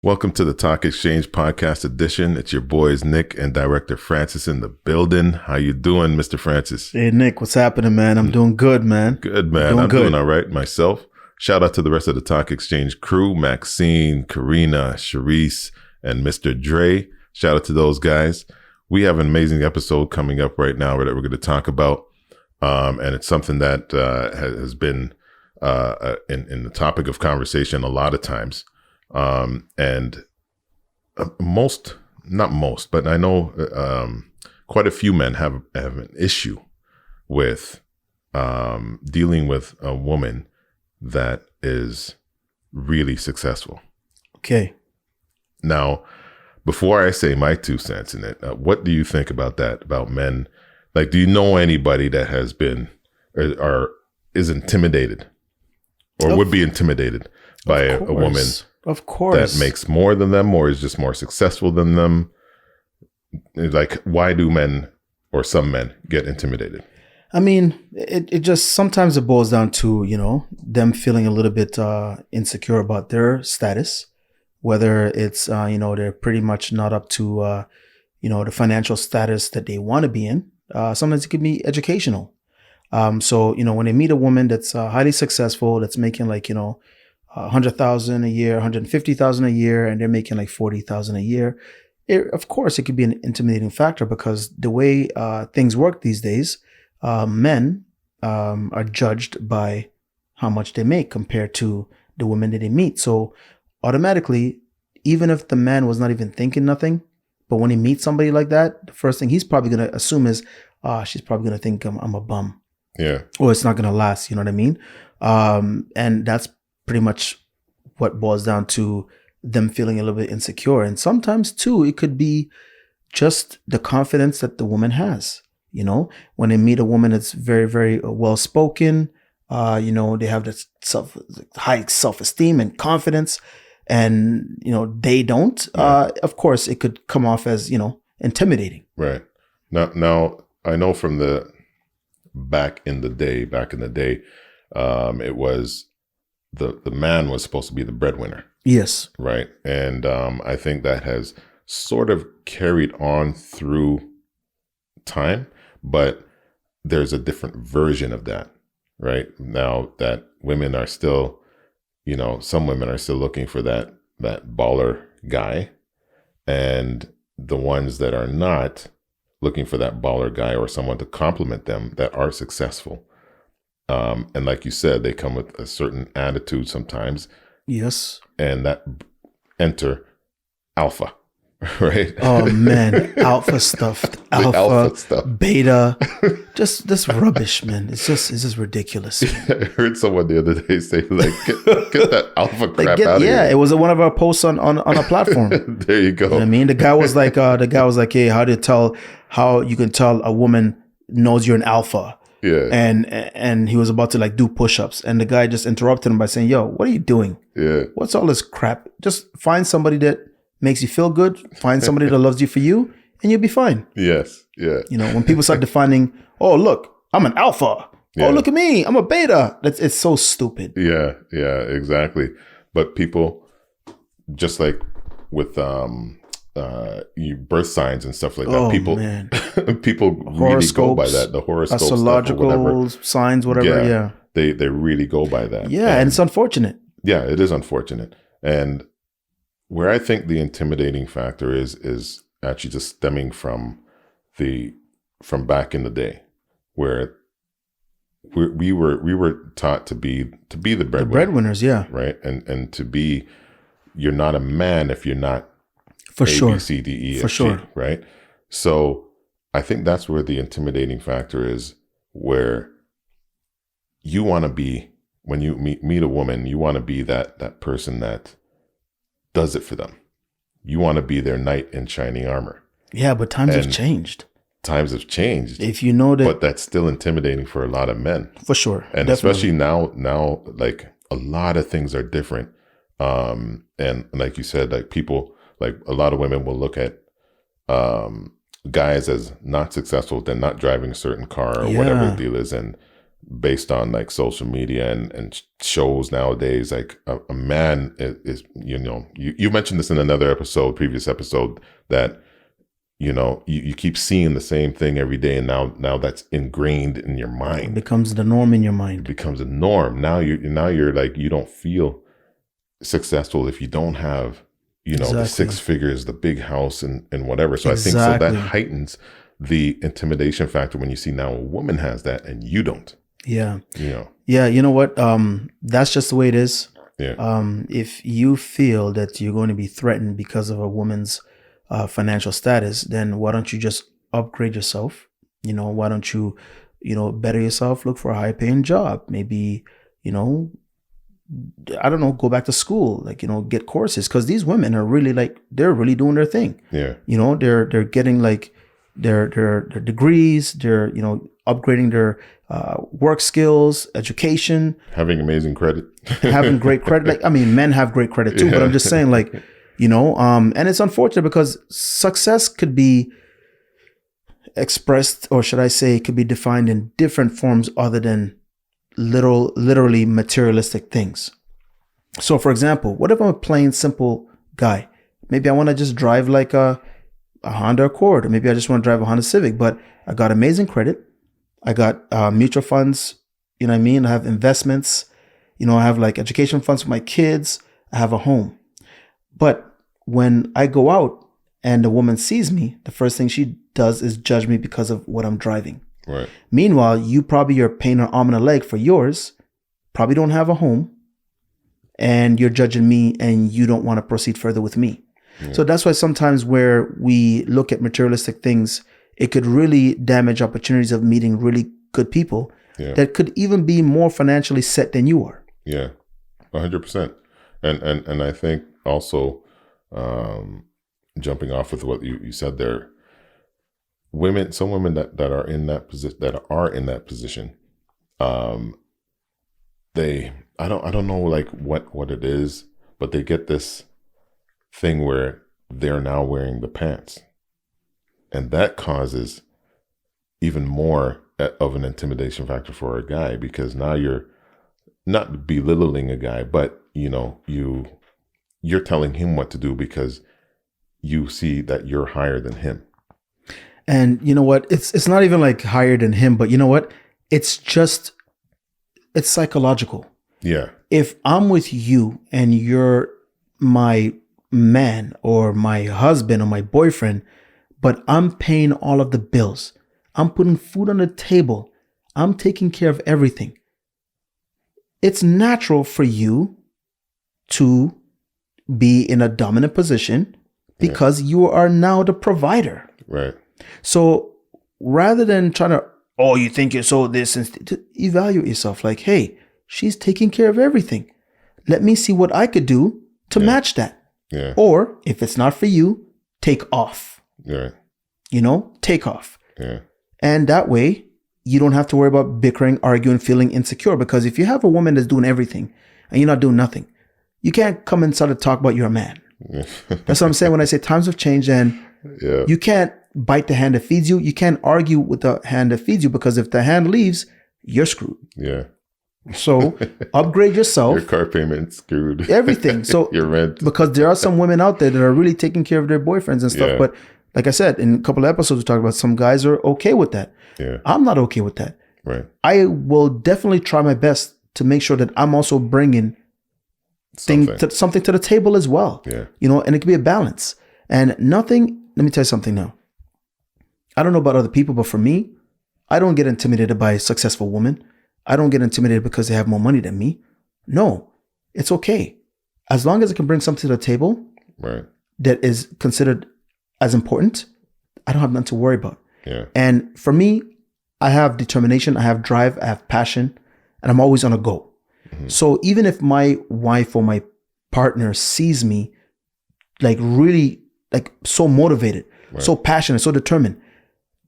Welcome to the Talk Exchange Podcast Edition. It's your boys Nick and Director Francis in the building. How you doing, Mr. Francis? Hey Nick, what's happening, man? I'm doing good, man. Good, man. I'm doing all right myself. Shout out to the rest of the Talk Exchange crew, Maxine, Karina, Sharice, and Mr. Dre. Shout out to those guys. We have an amazing episode coming up right now that we're going to talk about. And it's something that has been in the topic of conversation a lot of times. And not most, but I know quite a few men have an issue with dealing with a woman that is really successful. Okay. Now, before I say my 2 cents in it, what do you think about that, about men? Like, do you know anybody that has been or is intimidated or would be intimidated by a woman? Of course. That makes more than them or is just more successful than them? Like, why do men or some men get intimidated? I mean, it just sometimes it boils down to, them feeling a little bit insecure about their status, whether it's, they're pretty much not up to, the financial status that they want to be in. Sometimes it can be educational. So, when they meet a woman that's highly successful, that's making like, 100,000 a year, 150,000 a year, and they're making like 40,000 a year. Of course, it could be an intimidating factor because the way things work these days, men are judged by how much they make compared to the women that they meet. So automatically, even if the man was not even thinking nothing, but when he meets somebody like that, the first thing he's probably going to assume is, she's probably going to think I'm a bum. Yeah. Or it's not going to last. You know what I mean? And that's pretty much what boils down to them feeling a little bit insecure. And sometimes too, it could be just the confidence that the woman has. When they meet a woman that's very, very well spoken, they have this high self-esteem and confidence, and they don't. Yeah. Of course, it could come off as intimidating. Right. Now I know from the back in the day, it was the man was supposed to be the breadwinner. Yes. Right. And I think that has sort of carried on through time, but there's a different version of that right now that women are still, some women are still looking for that baller guy, and the ones that are not looking for that baller guy or someone to compliment them that are successful. And like you said, they come with a certain attitude sometimes. Yes. And that enter alpha, right? Oh man, alpha stuff, beta, just this rubbish, man. It's just ridiculous. I heard someone the other day say, like, get that alpha crap out of here. Yeah, it was one of our posts on a platform. There you go. You know what I mean? The guy was like, hey, how you can tell a woman knows you're an alpha? Yeah. And he was about to like do push-ups, and the guy just interrupted him by saying, yo, what are you doing? Yeah. What's all this crap? Just find somebody that makes you feel good, find somebody that loves you for you, and you'll be fine. Yes. Yeah. When people start defining, oh, look, I'm an alpha. Yeah. Oh, look at me, I'm a beta. It's so stupid. Yeah, exactly. But people, just like with birth signs and stuff like that. Oh, people, man. people really go by that. The horoscope, astrological signs, whatever. Yeah, they really go by that. Yeah, and it's unfortunate. Yeah, it is unfortunate. And where I think the intimidating factor is actually just stemming from back in the day, where we were taught to be the breadwinner. The breadwinners, yeah, right, and to be, you're not a man if you're not. For A, sure. B, C, D, E, F, For G, sure. right? So I think that's where the intimidating factor is, where you want to be, when you meet a woman, you want to be that person that does it for them. You want to be their knight in shining armor. Yeah, but times have changed. Times have changed. If you know that. But that's still intimidating for a lot of men. For sure. And definitely. Especially now, like, a lot of things are different. And like you said, like, people, like, a lot of women will look at guys as not successful, then not driving a certain car or whatever the deal is, and based on like social media and shows nowadays. Like a man is you mentioned this in another previous episode, that you keep seeing the same thing every day, and now that's ingrained in your mind. It becomes the norm in your It mind. becomes a norm. You're like, you don't feel successful if you don't have the Exactly. 6 figures, the big house, and whatever. So I think so that Exactly. heightens the intimidation factor when you see now a woman has that and you don't. Yeah. You know. Yeah. You know what? That's just the way it is. Yeah. If you feel that you're going to be threatened because of a woman's financial status, then why don't you just upgrade yourself? Why don't you, better yourself? Look for a high paying job. Maybe, I don't know, go back to school, like, get courses. Because these women are really they're really doing their thing. Yeah. They're getting like their degrees. They're, upgrading their work skills, education. Having amazing credit. Having great credit. Like, I mean, men have great credit too, Yeah. but I'm just saying, like, and it's unfortunate because success could be expressed, or should I say, could be defined in different forms other than literally materialistic things. So, for example, what if I'm a plain, simple guy? Maybe I want to just drive like a Honda Accord, or maybe I just want to drive a Honda Civic, but I got amazing credit. I got mutual funds, you know what I mean? I have investments, I have like education funds for my kids. I have a home. But when I go out and a woman sees me, the first thing she does is judge me because of what I'm driving. Right. Meanwhile, you're paying an arm and a leg for yours, probably don't have a home, and you're judging me and you don't want to proceed further with me. Yeah. So that's why sometimes where we look at materialistic things, it could really damage opportunities of meeting really good people that could even be more financially set than you are. Yeah, 100%. And I think also, jumping off with what you said there, some women that are in that position, I don't know like what it is, but they get this thing where they're now wearing the pants, and that causes even more of an intimidation factor for a guy, because now you're not belittling a guy, but you're telling him what to do because you see that you're higher than him. And you know what? It's not even like higher than him, but you know what? It's psychological. Yeah. If I'm with you and you're my man or my husband or my boyfriend, but I'm paying all of the bills, I'm putting food on the table, I'm taking care of everything, it's natural for you to be in a dominant position because you are now the provider. Right. So rather than trying to, you think you're so this, and to evaluate yourself, like, hey, she's taking care of everything. Let me see what I could do to match that. Yeah. Or if it's not for you, take off. Yeah. Take off. Yeah. And that way you don't have to worry about bickering, arguing, feeling insecure. Because if you have a woman that's doing everything and you're not doing nothing, you can't come and start to talk about you're a man. Yeah. That's what I'm saying when I say times have changed, and you can't bite the hand that feeds you. You can't argue with the hand that feeds you, because if the hand leaves, you're screwed. Yeah. So upgrade yourself. Your car payment screwed. Everything. So your rent. Because there are some women out there that are really taking care of their boyfriends and stuff. Yeah. But like I said, in a couple of episodes, we talked about some guys are okay with that. Yeah. I'm not okay with that. Right. I will definitely try my best to make sure that I'm also bringing something to the table as well. Yeah. And it can be a balance. And let me tell you something now. I don't know about other people, but for me, I don't get intimidated by a successful woman. I don't get intimidated because they have more money than me. No, it's okay. As long as I can bring something to the table that is considered as important, I don't have nothing to worry about. Yeah. And for me, I have determination, I have drive, I have passion, and I'm always on a go. Mm-hmm. So even if my wife or my partner sees me like really like so motivated, so passionate, so determined,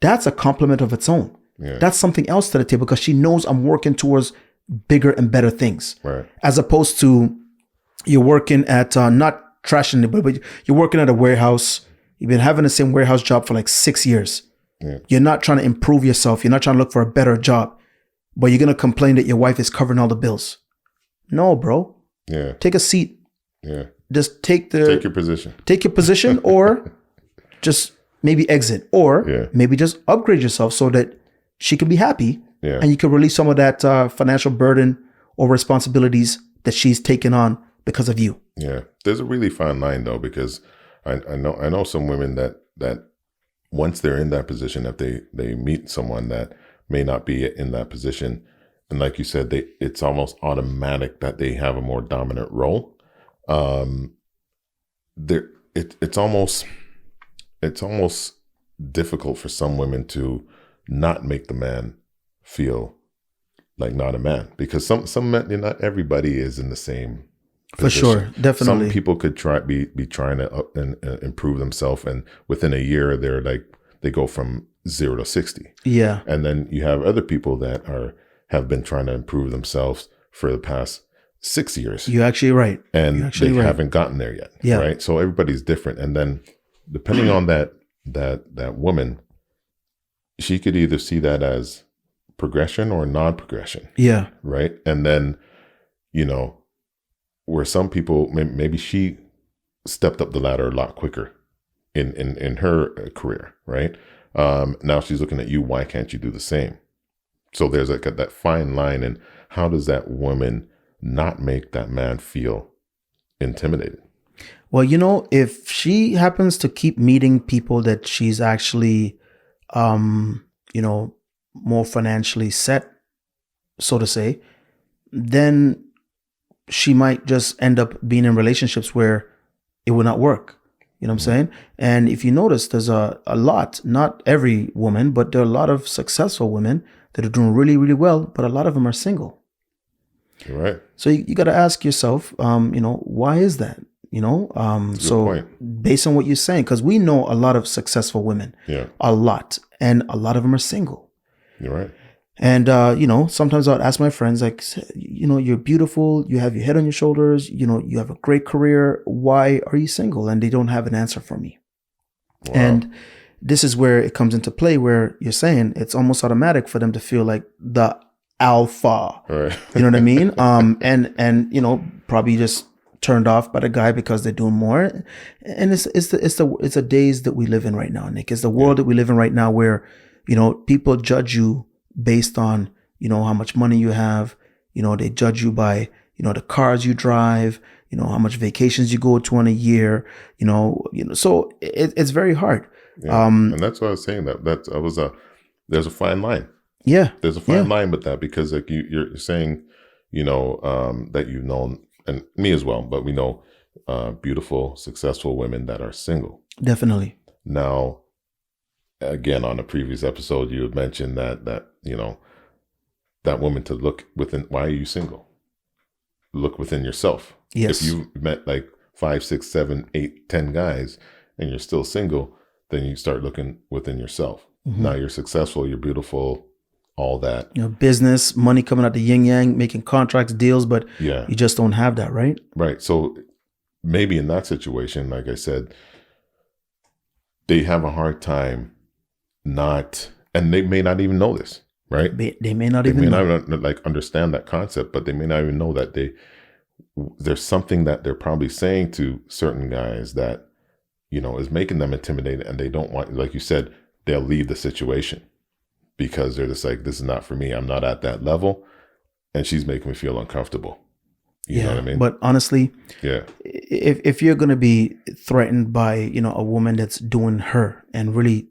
that's a compliment of its own. Yeah. That's something else to the table, because she knows I'm working towards bigger and better things. Right. As opposed to you're working at, not trashing it, but you're working at a warehouse. You've been having the same warehouse job for like 6 years. Yeah. You're not trying to improve yourself. You're not trying to look for a better job. but you're going to complain that your wife is covering all the bills. No, bro. Yeah. Take a seat. Yeah. Just take your position. Take your position, or just maybe exit, or maybe just upgrade yourself so that she can be happy, and you can release some of that financial burden or responsibilities that she's taken on because of you. Yeah, there's a really fine line though, because I know some women that once they're in that position, if they meet someone that may not be in that position, and like you said, it's almost automatic that they have a more dominant role. It's almost difficult for some women to not make the man feel like not a man, because some men, not everybody is in the same position. For sure, definitely. Some people could be trying to up and improve themselves, and within a year they go from 0 to 60. Yeah, and then you have other people that have been trying to improve themselves for the past 6 years. You're actually right, and they haven't gotten there yet. Yeah, right. So everybody's different, and then depending on that woman, she could either see that as progression or non-progression. Yeah. Right. And then, where some people, maybe she stepped up the ladder a lot quicker in her career. Right. Now she's looking at you. Why can't you do the same? So there's like that fine line. And how does that woman not make that man feel intimidated? Well, if she happens to keep meeting people that she's actually, more financially set, so to say, then she might just end up being in relationships where it will not work. You know what I'm saying? And if you notice, there's a lot, not every woman, but there are a lot of successful women that are doing really, really well, but a lot of them are single. You're right. So you got to ask yourself, why is that? So based on what you're saying, because we know a lot of successful women, a lot, and a lot of them are single. You're right. And, sometimes I'd ask my friends, like, you're beautiful. You have your head on your shoulders. You have a great career. Why are you single? And they don't have an answer for me. Wow. And this is where it comes into play, where you're saying it's almost automatic for them to feel like the alpha. Right. You know what I mean? And probably just turned off by the guy because they're doing more. And it's the days that we live in right now, Nick. It's the world that we live in right now where, people judge you based on, how much money you have. They judge you by, the cars you drive, how much vacations you go to in a year, so it's very hard. Yeah. And that's what I was saying, there's a fine line. Yeah. There's a fine line with that, because like you're saying, that you've known, and me as well, but we know beautiful, successful women that are single. Definitely. Now, again, on a previous episode, you had mentioned that that woman to look within. Why are you single? Look within yourself. Yes. If you met like 5, 6, 7, 8, 10 guys and you're still single, then you start looking within yourself. Mm-hmm. Now you're successful, you're beautiful, all that. Business, money coming out the yin yang, making contracts, deals, but you just don't have that, right? Right. So maybe in that situation, like I said, they have a hard time and they may not even know this, right? They may not even understand that concept, but they may not even know that there's something that they're probably saying to certain guys that, is making them intimidated, and they don't want, like you said, they'll leave the situation because they're just like, this is not for me. I'm not at that level. And she's making me feel uncomfortable. You know what I mean? But honestly, if you're going to be threatened by, a woman that's doing her and really,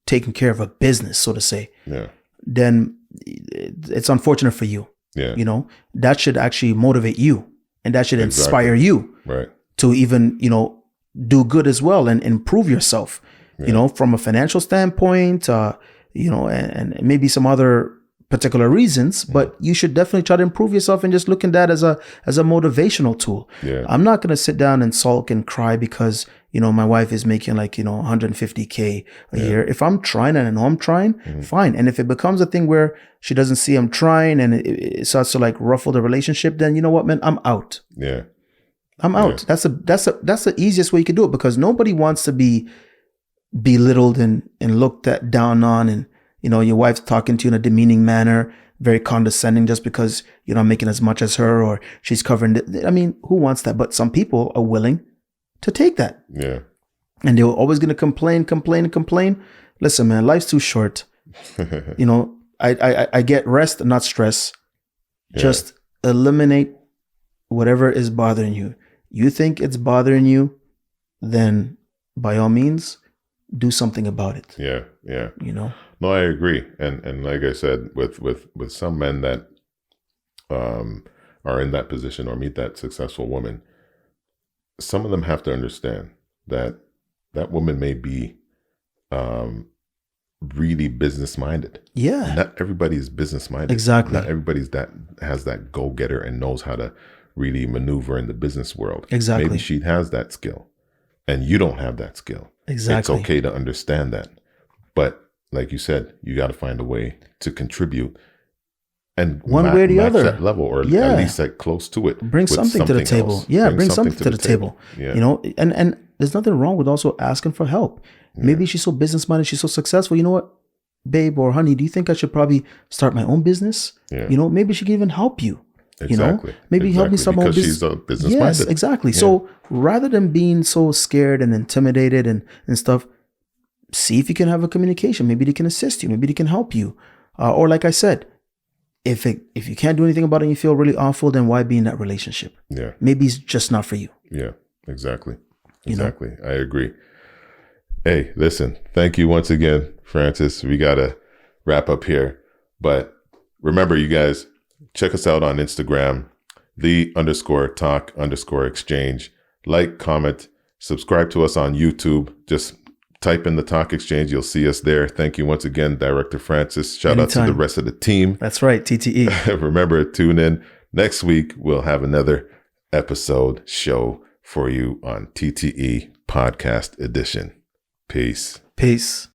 taking care of a business, so to say, then it's unfortunate for you. Yeah. That should actually motivate you, and that should inspire you to even, do good as well and improve yourself, from a financial standpoint, and maybe some other particular reasons, but you should definitely try to improve yourself and just look at that as a motivational tool. Yeah. I'm not going to sit down and sulk and cry because, my wife is making like, $150K a year. If I'm trying and I know I'm trying, fine. And if it becomes a thing where she doesn't see I'm trying and it starts to like ruffle the relationship, then you know what, man, I'm out. Yeah. I'm out. Yeah. That's the easiest way you can do it, because nobody wants to be belittled and looked down on, and your wife's talking to you in a demeaning manner. very condescending just because you're not making as much as her or she's covering it. I mean, who wants that? But some people are willing to take that. Yeah. And they're always going to complain. Listen, man, life's too short. You know, I get rest, not stress. Yeah. Just eliminate whatever is bothering you. You think it's bothering you, then by all means, do something about it. Yeah. Yeah. You know? No, I agree. And like I said, with some men that are in that position or meet that successful woman, some of them have to understand that that woman may be really business minded. Yeah. Not everybody is business minded. Exactly. Not everybody's that has that go getter and knows how to really maneuver in the business world. Exactly. Maybe she has that skill and you don't have that skill. Exactly. It's okay to understand that. But like you said, you got to find a way to contribute and one way or the match other that level, or Yeah. at least that close to it. Bring with something to the table. else. Yeah, bring something to the table. Yeah. You know, and there's nothing wrong with also asking for help. Maybe she's so business minded, she's so successful. You know what, babe or honey, do you think I should probably start my own business? Yeah. You know, maybe she can even help you. Exactly. You know, maybe help me start my own because business. she's a business Yes, minded. exactly. Yeah. So rather than being so scared and intimidated and stuff, see if you can have a communication. Maybe they can assist you. Maybe they can help you. Or like I said, if you can't do anything about it and you feel really awful, then why be in that relationship? Yeah. Maybe it's just not for you. Yeah. Exactly. You know? Exactly. I agree. Hey, listen, thank you once again, Francis. We got to wrap up here. But remember, you guys, check us out on Instagram, _talk_exchange. Like, comment, subscribe to us on YouTube. Just type in the Talk Exchange. You'll see us there. Thank you once again, Director Francis. Shout out to the rest of the team. That's right, TTE. Remember, tune in. Next week, we'll have another episode show for you on TTE Podcast Edition. Peace. Peace.